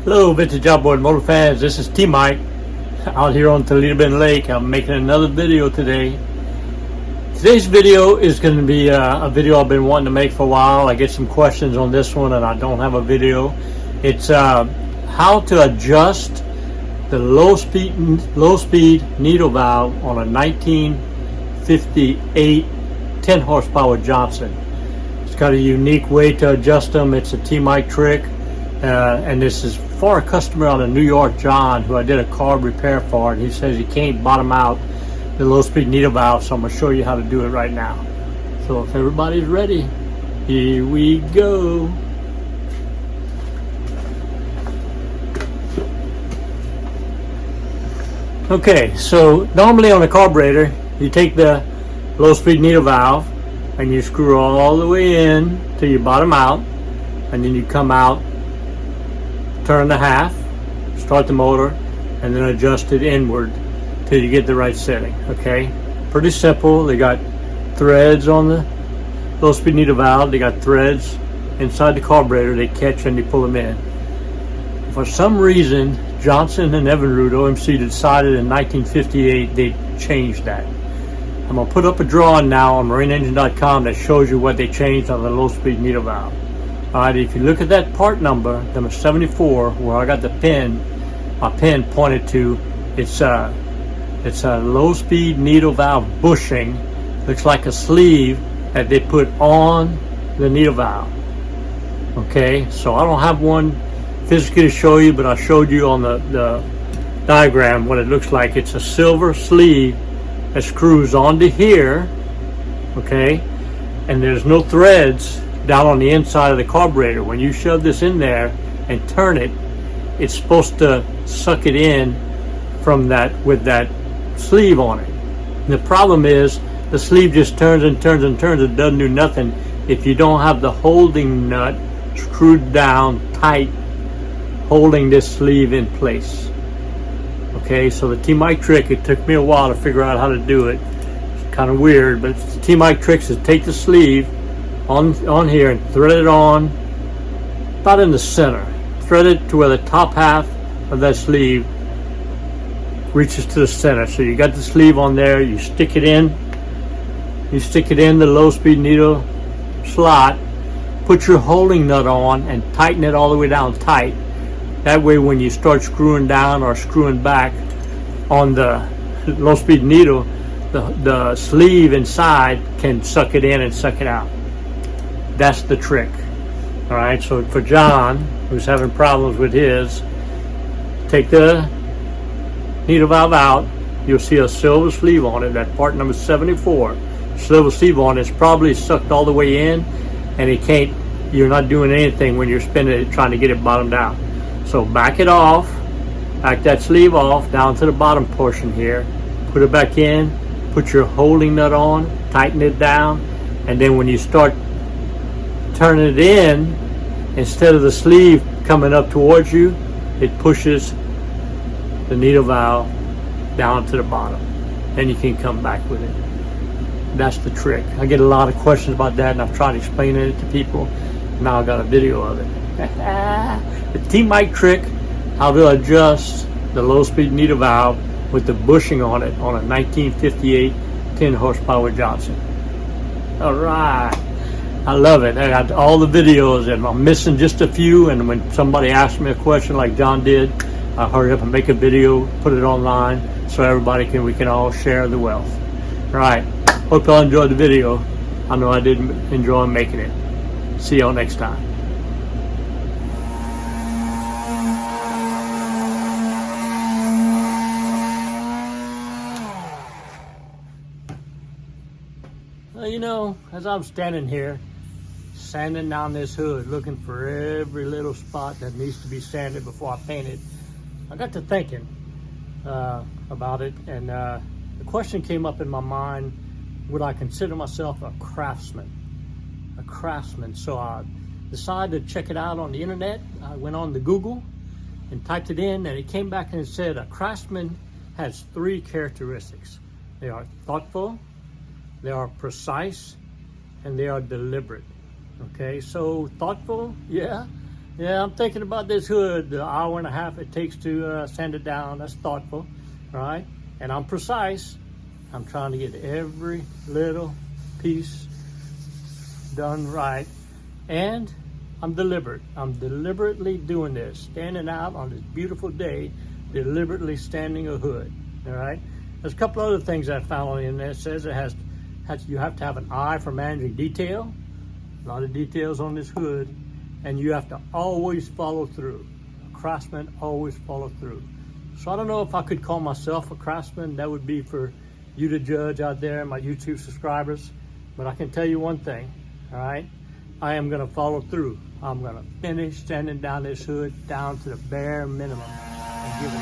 Hello, vintage outboard motor fans. This is T-Mike out here on Toledo Bend Lake. I'm making another video today. Today's video is going to be a video I've been wanting to make for a while. I get some questions on this one and I don't have a video. It's how to adjust the low speed needle valve on a 1958 10 horsepower Johnson. It's got a unique way to adjust them. It's a TMIketrick. And this is for a customer out of New York, John, who I did a carb repair for, and he says he can't bottom out the low-speed needle valve, so I'm going to show you how to do it right now. So if everybody's ready, here we go. Okay, so normally on a carburetor, you take the low-speed needle valve and you screw all the way in till you bottom out, and then you come out, turn the half, start the motor, and then adjust it inward till you get the right setting. Okay, pretty simple. They got threads on the low speed needle valve. They got threads inside the carburetor. They catch and they pull them in. For some reason, Johnson and Evinrude OMC decided in 1958 they changed that. I'm gonna put up a drawing now on marineengine.com that shows you what they changed on the low speed needle valve. Alright, if you look at that part number 74, where I got the pin, my pin pointed to, it's a low speed needle valve bushing. Looks like a sleeve that they put on the needle valve. Okay, so I don't have one physically to show you, but I showed you on the diagram what it looks like. It's a silver sleeve that screws onto here, okay, and there's no threads down on the inside of the carburetor. When you shove this in there and turn it, it's supposed to suck it in from that with that sleeve on it. And the problem is the sleeve just turns and turns and turns. It doesn't do nothing if you don't have the holding nut screwed down tight, holding this sleeve in place. Okay, so the TMIketrick, it took me a while to figure out how to do it. It's kind of weird, but the TMIketrick is take the sleeve on here and thread it on about in the center. Thread it to where the top half of that sleeve reaches to the center. So you got the sleeve on there, you stick it in the low speed needle slot, put your holding nut on and tighten it all the way down tight. That way when you start screwing down or screwing back on the low speed needle, the sleeve inside can suck it in and suck it out. That's the trick. All right, so for John, who's having problems with his, take the needle valve out. You'll see a silver sleeve on it, that part number 74. Silver sleeve on it's probably sucked all the way in, and it can't, you're not doing anything when you're spinning it, trying to get it bottomed out. So back it off, back that sleeve off down to the bottom portion here, put it back in, put your holding nut on, tighten it down, and then when you start turning it in, instead of the sleeve coming up towards you, it pushes the needle valve down to the bottom. Then you can come back with it. That's the trick. I get a lot of questions about that, and I've tried explaining it to people. Now I got a video of it. The TMIketrick, how to adjust the low speed needle valve with the bushing on it on a 1958 10 horsepower Johnson. All right. I love it. I got all the videos and I'm missing just a few, and when somebody asks me a question like John did, I hurry up and make a video, put it online so we can all share the wealth. All right. Hope y'all enjoyed the video. I know I did enjoy making it. See y'all next time. Well, you know, as I'm standing here, sanding down this hood, looking for every little spot that needs to be sanded before I paint it, I got to thinking about it, and the question came up in my mind, would I consider myself a craftsman? So I decided to check it out on the internet. I went on to Google and typed it in, and it came back and it said a craftsman has 3 characteristics. They are thoughtful, they are precise, and they are deliberate. Okay, so thoughtful, yeah, Yeah, I'm thinking about this hood, the hour and a half it takes to sand it down. That's thoughtful, right? And I'm precise. I'm trying to get every little piece done right. And I'm deliberate. I'm deliberately doing this, standing out on this beautiful day, deliberately standing a hood, all right? There's a couple other things I found in there. It says it has you have to have an eye for managing detail. A lot of details on this hood. And you have to always follow through. A craftsman always follow through. So I don't know if I could call myself a craftsman. That would be for you to judge out there, my YouTube subscribers. But I can tell you one thing, all right? I am gonna follow through. I'm gonna finish sanding down this hood down to the bare minimum and give it a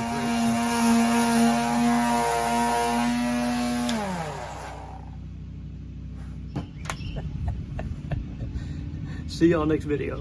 great See you on next video.